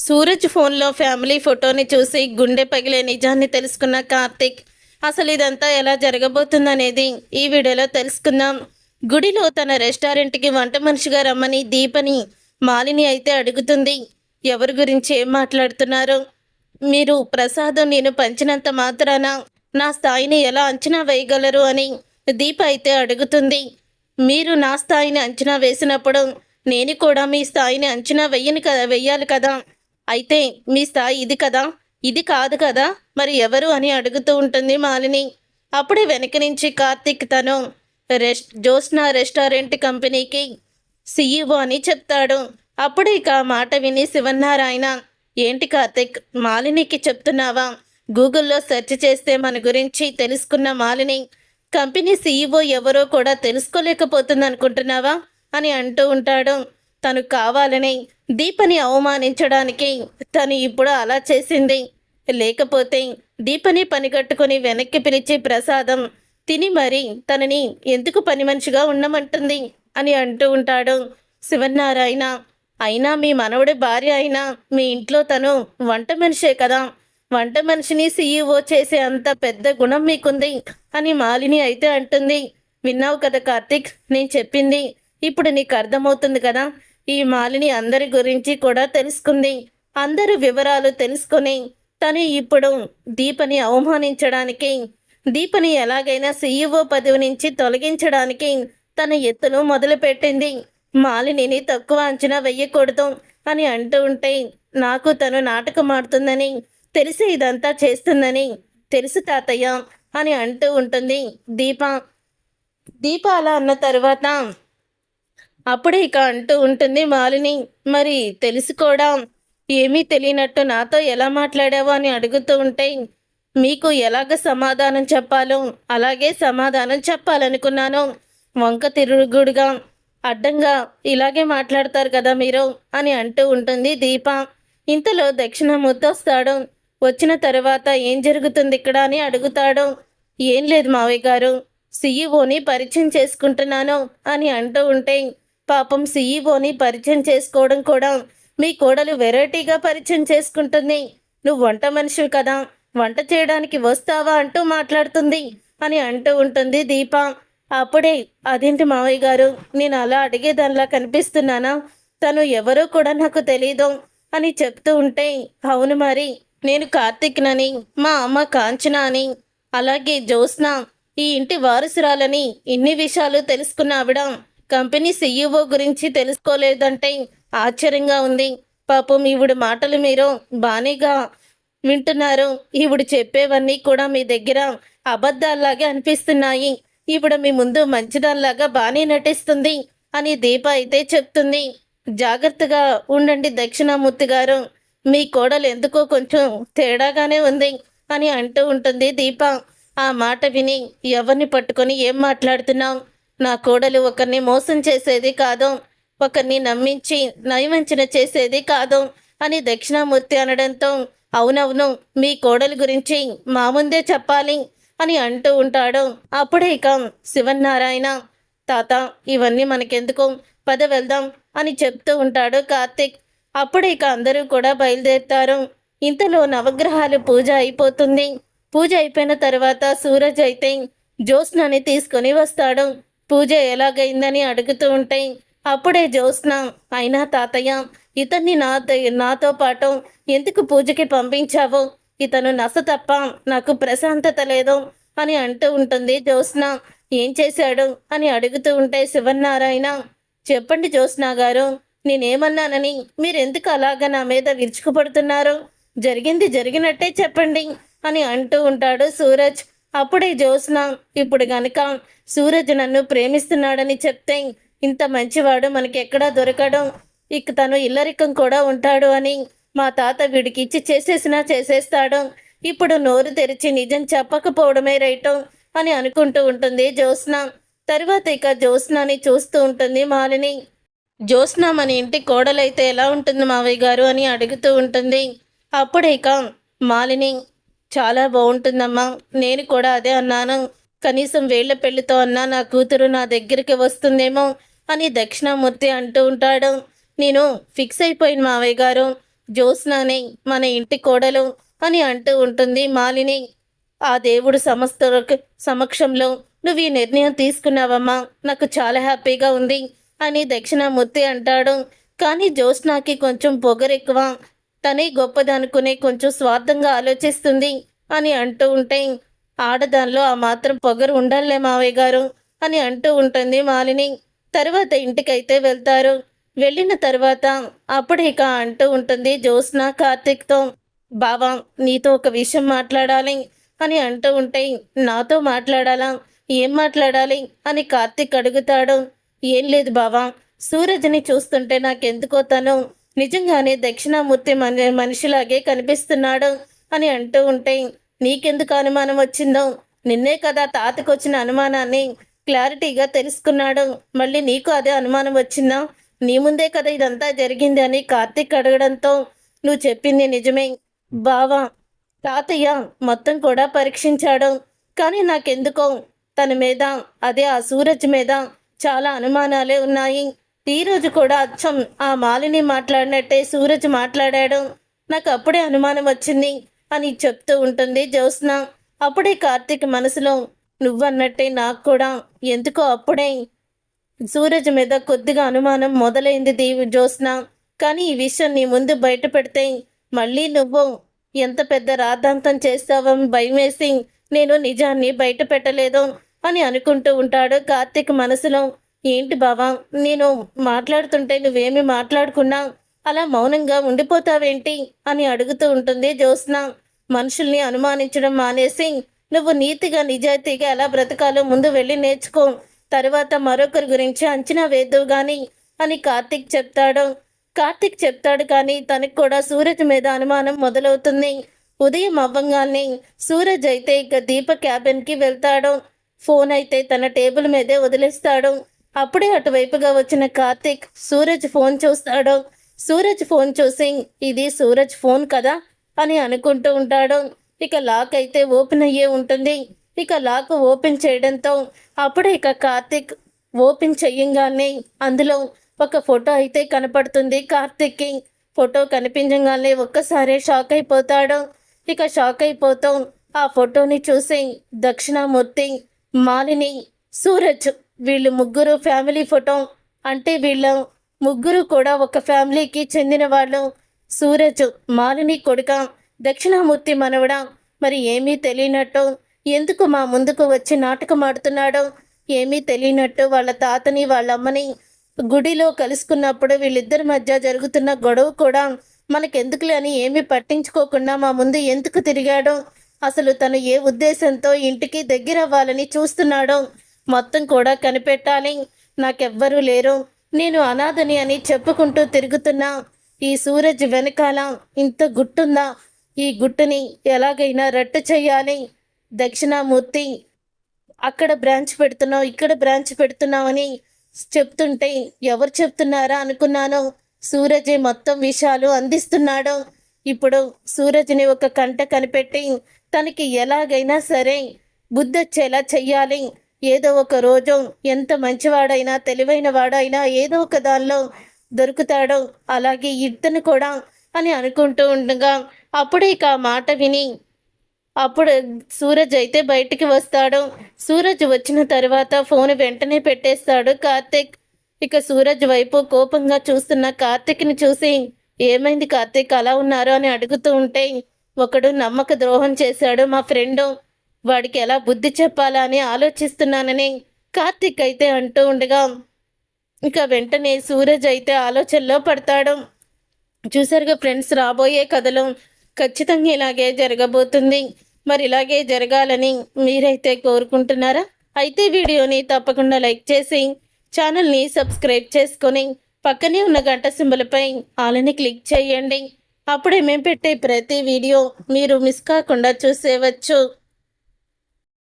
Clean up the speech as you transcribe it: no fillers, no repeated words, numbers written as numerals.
సూరజ్ ఫోన్లో ఫ్యామిలీ ఫోటోని చూసి గుండె పగిలే నిజాన్ని తెలుసుకున్న కార్తిక్ అసలు ఇదంతా ఎలా జరగబోతుందనేది ఈ వీడియోలో తెలుసుకుందాం. గుడిలో తన రెస్టారెంట్కి వంట మనిషిగా రమ్మని దీపని మాలిని అయితే అడుగుతుంది. ఎవరి గురించి ఏం మాట్లాడుతున్నారు? మీరు ప్రసాదం నేను పంచినంత మాత్రాన నా స్థాయిని ఎలా అంచనా వేయగలరు అని దీప అయితే అడుగుతుంది. మీరు నా స్థాయిని అంచనా వేసినప్పుడు నేను కూడా మీ స్థాయిని అంచనా వెయ్యాలి కదా. అయితే మీ స్థాయి ఇది కదా, ఇది కాదు కదా, మరి ఎవరు అని అడుగుతూ ఉంటుంది మాలిని. అప్పుడే వెనక నుంచి కార్తిక్ తను జోస్నా రెస్టారెంట్ కంపెనీకి సీఈఓ అని చెప్తాడు. అప్పుడే ఇక మాట విని శివన్నారాయణ, ఏంటి కార్తిక్, మాలినికి చెప్తున్నావా? గూగుల్లో సెర్చ్ చేస్తే మన గురించి తెలుసుకున్న మాలిని కంపెనీ సీఈఓ ఎవరో కూడా తెలుసుకోలేకపోతుంది అనుకుంటున్నావా అని అంటూ ఉంటాడు. తను కావాలని దీపని అవమానించడానికి తను ఇప్పుడు అలా చేసింది. లేకపోతే దీపని పనిగట్టుకుని వెనక్కి పిలిచి ప్రసాదం తిని మరి తనని ఎందుకు పని మనిషిగా ఉండమంటుంది అని అంటూ ఉంటాడు శివనారాయణ. అయినా మీ మనవడి భార్య అయినా మీ ఇంట్లో తను వంట మనిషే కదా, వంట మనిషిని సీఈఓ చేసే అంత పెద్ద గుణం మీకుంది అని మాలిని అయితే అంటుంది. విన్నావు కదా కార్తిక్, నేను చెప్పింది ఇప్పుడు నీకు అర్థమవుతుంది కదా. ఈ మాలిని అందరి గురించి కూడా తెలుసుకుంది. అందరి వివరాలు తెలుసుకొని తను ఇప్పుడు దీపని అవమానించడానికి, దీపని ఎలాగైనా సీఈఓ పదవి నుంచి తొలగించడానికి తన ఎత్తులు మొదలుపెట్టింది. మాలినిని తక్కువ అంచనా వెయ్యకూడదు అని అంటూ ఉంటే, నాకు తను నాటకం ఆడుతుందని తెలిసి ఇదంతా చేస్తుందని తెలుసు తాతయ్య అని అంటూ ఉంటుంది దీప. దీప అలా అన్న తర్వాత అప్పుడే ఇక అంటూ ఉంటుంది మాలిని, మరి తెలుసుకోవడం ఏమీ తెలియనట్టు నాతో ఎలా మాట్లాడావో అని అడుగుతూ ఉంటే, మీకు ఎలాగ సమాధానం చెప్పాలో అలాగే సమాధానం చెప్పాలనుకున్నాను. వంక తిరుగుడుగా అడ్డంగా ఇలాగే మాట్లాడతారు కదా మీరు అని అంటూ ఉంటుంది దీప. ఇంతలో దక్షిణమూర్తి వస్తాడు. వచ్చిన తర్వాత ఏం జరుగుతుంది ఇక్కడ అని అడుగుతాడు. ఏం లేదు మావయ్య గారు, సీఈఓని పరిచయం చేసుకుంటున్నాను అని అంటూ ఉంటే, పాపం సీఈఓని పరిచయం చేసుకోవడం కూడా మీ కోడలు వెరైటీగా పరిచయం చేసుకుంటుంది. నువ్వు వంట మనిషివి కదా, వంట చేయడానికి వస్తావా అంటూ మాట్లాడుతుంది అని అంటూ ఉంటుంది దీప. అప్పుడే అదేంటి మావయ్య గారు, నేను అలా అడిగేదానిలా కనిపిస్తున్నానా? తను ఎవరో కూడా నాకు తెలీదు అని చెప్తూ ఉంటే, అవును మరి నేను కార్తిక్నని, మా అమ్మ కాంచన అని, అలాగే జ్యోత్స్న ఈ ఇంటి వారసురాలని ఇన్ని విషయాలు తెలుసుకున్న ఆవిడ కంపెనీ సీఈఓ గురించి తెలుసుకోలేదంటే ఆశ్చర్యంగా ఉంది. పాపం ఈవిడ మాటలు మీరు బానేగా వింటున్నారు. ఈవిడ చెప్పేవన్నీ కూడా మీ దగ్గర అబద్ధాల్లాగే అనిపిస్తున్నాయి. ఈవిడ మీ ముందు మంచిదానిలాగా బాగానే నటిస్తుంది అని దీప అయితే చెప్తుంది. జాగ్రత్తగా ఉండండి దక్షిణామూర్తి గారు, మీ కోడలు ఎందుకో కొంచెం తేడాగానే ఉంది అని అంటూ ఉంటుంది దీప. ఆ మాట విని, ఎవరిని పట్టుకొని ఏం మాట్లాడుతున్నావు? నా కోడలు ఒకరిని మోసం చేసేది కాదు, ఒకరిని నమ్మించి నయవంచన చేసేది కాదు అని దక్షిణామూర్తి అనడంతో, అవునవును మీ కోడలు గురించి మా ముందే చెప్పాలి అని అంటూ ఉంటాడు. అప్పుడే ఇక శివనారాయణ, తాత ఇవన్నీ మనకెందుకు, పద వెళ్దాం అని చెప్తూ ఉంటాడు కార్తిక్. అప్పుడే ఇక అందరూ కూడా బయలుదేరుతారు. ఇంతలో నవగ్రహాలు పూజ అయిపోతుంది. పూజ అయిపోయిన తర్వాత సూరజ్ అయితే జ్యోత్స్నని తీసుకొని వస్తాడు. పూజ ఎలాగైందని అడుగుతూ ఉంటే, అప్పుడే జ్యోత్స్న, అయినా తాతయ్య ఇతన్ని నాతో పాటు ఎందుకు పూజకి పంపించావు? ఇతను నస తప్ప నాకు ప్రశాంతత లేదు అని అంటూ ఉంటుంది జ్యోత్స్న. ఏం చేశాడు అని అడుగుతూ ఉంటే శివనారాయణ, చెప్పండి జ్యోత్స్న గారు, నేనేమన్నానని మీరెందుకు అలాగా నా మీద విరుచుకుపడుతున్నారు? జరిగింది జరిగినట్టే చెప్పండి అని అంటూ ఉంటాడు సూరజ్. అప్పుడే జ్యోత్స్న, ఇప్పుడు గనక సూరజ్ నన్ను ప్రేమిస్తున్నాడని చెప్తే ఇంత మంచివాడు మనకి ఎక్కడా దొరకడు, ఇక తను ఇల్లరికం కూడా ఉంటాడు అని మా తాత వీడికి ఇచ్చి చేసేస్తాడు. ఇప్పుడు నోరు తెరిచి నిజం చెప్పకపోవడమే రైటు అని అనుకుంటూ ఉంటుంది జ్యోత్స్న. తర్వాత ఇక జ్యోత్స్నని చూస్తూ ఉంటుంది మాలిని. జ్యోత్స్న మన ఇంటి కోడలైతే ఎలా ఉంటుంది మావయ్య గారు అని అడుగుతూ ఉంటుంది. అప్పుడే ఇక మాలిని, చాలా బాగుంటుందమ్మా, నేను కూడా అదే అన్నాను, కనీసం వేళ్ల పెళ్లితో అన్నా నా కూతురు నా దగ్గరికి వస్తుందేమో అని దక్షిణామూర్తి అంటూ ఉంటాడు. నేను ఫిక్స్ అయిపోయిన మావయ్య గారు, జ్యోత్స్నానే మన ఇంటి కోడలు అని అంటూ ఉంటుంది మాలిని. ఆ దేవుడు సమక్షంలో నువ్వు ఈ నిర్ణయం తీసుకున్నావమ్మా, నాకు చాలా హ్యాపీగా ఉంది అని దక్షిణామూర్తి అంటాడు. కానీ జ్యోత్స్నాకి కొంచెం పొగరెక్కువ, తనే గొప్పదనుకునే కొంచెం స్వార్థంగా ఆలోచిస్తుంది అని అంటూ ఉంటే, ఆడదానిలో ఆ మాత్రం పొగరు ఉండాలే మావయ్య గారు అని అంటూ ఉంటుంది మాలిని. తర్వాత ఇంటికైతే వెళ్తారు. వెళ్ళిన తర్వాత అప్పుడు ఇక అంటూ ఉంటుంది జ్యోత్స్న కార్తీక్తో, బావా నీతో ఒక విషయం మాట్లాడాలి అని అంటూ ఉంటే, నాతో మాట్లాడాలా, ఏం మాట్లాడాలి అని కార్తీక్ అడుగుతాడు. ఏం లేదు బావా, సూరజ్ని చూస్తుంటే నాకెందుకో తను నిజంగానే దక్షిణామూర్తి మనిషిలాగే కనిపిస్తున్నాడు అని అంటూ ఉంటే, నీకెందుకు అనుమానం వచ్చిందో, నిన్నే కదా తాతకొచ్చిన అనుమానాన్ని క్లారిటీగా తెలుసుకున్నాడు, మళ్ళీ నీకు అదే అనుమానం వచ్చిందా, నీ ముందే కదా ఇదంతా జరిగింది అని కార్తీక్ అడగడంతో, నువ్వు చెప్పింది నిజమే బావా, తాతయ్య మొత్తం కూడా పరీక్షించాడు, కానీ నాకెందుకో తన మీద, అదే ఆ సూరజ్ మీద చాలా అనుమానాలే ఉన్నాయి. ఈరోజు కూడా అచ్చం ఆ మాలిని మాట్లాడినట్టే సూరజ్ మాట్లాడాడు, నాకు అప్పుడే అనుమానం వచ్చింది అని చెప్తూ ఉంటుంది జ్యోత్స్న. అప్పుడే కార్తీక్ మనసులో, నువ్వన్నట్టే నాకు కూడా ఎందుకో అప్పుడే సూరజ్ మీద కొద్దిగా అనుమానం మొదలైంది జ్యోత్స్న. కానీ ఈ విషయం నీ ముందు బయట పెడితే మళ్ళీ నువ్వు ఎంత పెద్ద రాద్ధాంతం చేస్తావని భయమేసి నేను నిజాన్ని బయట పెట్టలేదు అని అనుకుంటూ ఉంటాడు కార్తీక్ మనసులో. ఏంటి బావా, నేను మాట్లాడుతుంటే నువ్వేమి మాట్లాడుకున్నా అలా మౌనంగా ఉండిపోతావేంటి అని అడుగుతూ ఉంటుంది జ్యోత్స్న. మనుషుల్ని అనుమానించడం మానేసి నువ్వు నీతిగా నిజాయితీగా ఎలా బ్రతకాలో ముందు వెళ్ళి నేర్చుకో, తర్వాత మరొకరి గురించి అంచనా వేద్దువు గాని అని కార్తీక్ చెప్తాడు. కానీ తనకు కూడా సూరజ్ మీద అనుమానం మొదలవుతుంది. ఉదయం అవ్వంగానే సూరజ్ అయితే ఇక దీప క్యాబిన్కి వెళ్తాడు. ఫోన్ అయితే తన టేబుల్ మీదే వదిలేస్తాడు. అప్పుడే అటువైపుగా వచ్చిన కార్తీక్ సూరజ్ ఫోన్ చూస్తాడు. సూరజ్ ఫోన్ చూసి, ఇది సూరజ్ ఫోన్ కదా అని అనుకుంటూ ఉంటాడు. ఇక లాక్ అయితే ఓపెన్ అయ్యే ఉంటుంది. ఇక లాక్ ఓపెన్ చేయడంతో అప్పుడే ఇక కార్తీక్ ఓపెన్ చెయ్యంగానే అందులో ఒక ఫోటో అయితే కనపడుతుంది కార్తీక్కి. ఫోటో కనిపించగానే ఒక్కసారి షాక్ అయిపోతాడు. ఇక షాక్ అయిపోతూ ఆ ఫోటోని చూసి దక్షిణామూర్తి, మాలిని, సూరజ్ వీళ్ళు ముగ్గురు ఫ్యామిలీ ఫోటో, అంటే వీళ్ళ ముగ్గురు కూడా ఒక ఫ్యామిలీకి చెందిన వాళ్ళు. సూరజ్ మాలిని కొడుక, దక్షిణామూర్తి మనవడా, మరి ఏమీ తెలియనట్టు ఎందుకు మా ముందుకు వచ్చి నాటకం ఆడుతున్నాడు, ఏమీ తెలియనట్టు వాళ్ళ తాతని వాళ్ళ అమ్మని గుడిలో కలుసుకున్నప్పుడు వీళ్ళిద్దరి మధ్య జరుగుతున్న గొడవ కూడా మనకెందుకులే అని ఏమీ పట్టించుకోకుండా మా ముందు ఎందుకు తిరిగాడో, అసలు తను ఏ ఉద్దేశంతో ఇంటికి దగ్గర అవ్వాలని చూస్తున్నాడో మొత్తం కూడా కనిపెట్టాలి. నాకెవ్వరూ లేరు, నేను అనాథని అని చెప్పుకుంటూ తిరుగుతున్నా ఈ సూరజ్ వెనకాల ఇంత గుట్టుందా, ఈ గుట్టుని ఎలాగైనా రట్టు చేయాలి. దక్షిణామూర్తి అక్కడ బ్రాంచ్ పెడుతున్నావు, ఇక్కడ బ్రాంచ్ పెడుతున్నావు అని చెప్తుంటే ఎవరు చెప్తున్నారా అనుకున్నాను. సూరజే మొత్తం విషయాలు అందిస్తున్నాడు. ఇప్పుడు సూరజ్ని ఒక కంట కనిపెట్టి తనకి ఎలాగైనా సరే బుద్ధొచ్చేలా చెయ్యాలి. ఏదో ఒక రోజు ఎంత మంచివాడైనా తెలివైన వాడైనా ఏదో ఒక దానిలో దొరుకుతాడు, అలాగే ఇతను కూడా అని అనుకుంటూ ఉండగా అప్పుడే ఇక మాట విని అప్పుడు సూరజ్ అయితే బయటికి వస్తాడు. సూరజ్ వచ్చిన తర్వాత ఫోన్ వెంటనే పెట్టేస్తాడు కార్తీక్. ఇక సూరజ్ వైపు కోపంగా చూస్తున్న కార్తీక్ని చూసి, ఏమైంది కార్తీక్ అలా ఉన్నారు అని అడుగుతూ ఉంటే, ఒకడు నమ్మక ద్రోహం చేశాడు మా ఫ్రెండు, వాడికి ఎలా బుద్ధి చెప్పాలా అని ఆలోచిస్తున్నానని కార్తీక్ అయితే అంటూ ఉండగా ఇక వెంటనే సూరజ్ అయితే ఆలోచనలో పడతాడు. చూసారుగా ఫ్రెండ్స్, రాబోయే కథలో ఖచ్చితంగా ఇలాగే జరగబోతుంది. మరి ఇలాగే జరగాలని మీరైతే కోరుకుంటున్నారా? అయితే వీడియోని తప్పకుండా లైక్ చేసి ఛానల్ని సబ్స్క్రైబ్ చేసుకొని పక్కనే ఉన్న గంట సింబల్పై ఆలని క్లిక్ చేయండి. అప్పుడే మేము పెట్టే ప్రతి వీడియో మీరు మిస్ కాకుండా చూసేవచ్చు.